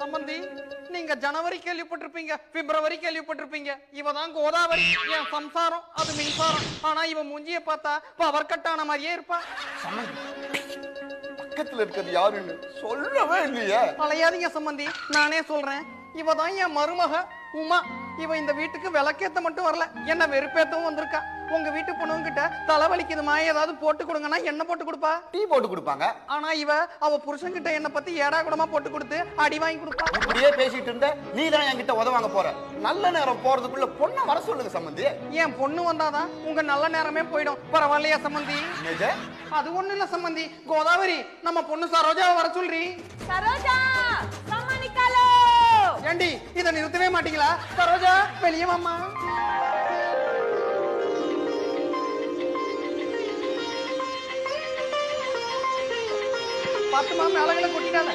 சம்பந்தி, நீங்க ஜனவரி கேள்விப்பட்டிருப்பீங்க, பிப்ரவரி கேள்விப்பட்டிருப்பீங்க. இவதான் கோதாவரி, என் சம்சாரம், அது மின்சாரம். ஆனா இவ மூஞ்சிய பார்த்தா பவர் கட் ஆன மாதிரியே இருப்பா. பக்கத்துல இருக்கிறது யாருன்னு சொல்லவே இல்லையே. அலையாதீங்க சம்பந்தி, நானே சொல்றேன். இவதான் என் மருமக உமா. இவ இந்த வீட்டுக்கு விளக்கேத்த மட்டும் வரல, என்ன வெறுப்பேத்தவும் வந்திருக்கா. உங்க வீட்டு பொண்ணுங்கிட்ட தலைவலிக்குதுமா, ஏதாவது போட்டு கொடுங்கன்னா என்ன போட்டு கொடுப்பா? டீ போட்டு கொடுப்பாங்க. ஆனா இவ அவ புருஷன் கிட்ட என்ன பத்தி ஏடா கூடமா போட்டு கொடுத்து அடி வாங்கி கொடுப்பா. இப்படியே பேசிட்டு இருந்த நீ தான் என்கிட்ட உதவாங்க போற. நல்ல நேரம் போறதுக்குள்ள பொண்ணை வர சொல்லுங்க சம்பந்தி. என் பொண்ணு வந்தாதான் உங்க நல்ல நேரமே போயிடும். பரவாயில்லையா சம்பந்தி? அது ஒண்ணு இல்ல சம்பந்தி, கோதாவரி நம்ம பொண்ணு சரோஜாவை வர சொல்றி. சரோஜா சமானிக்காலோ. ஏண்டி இத நிறுத்தவே மாட்டீங்களா? சரோஜா வெளியே வாமா. பாத்துமா, மேலகளை கொட்டிட்டாங்க.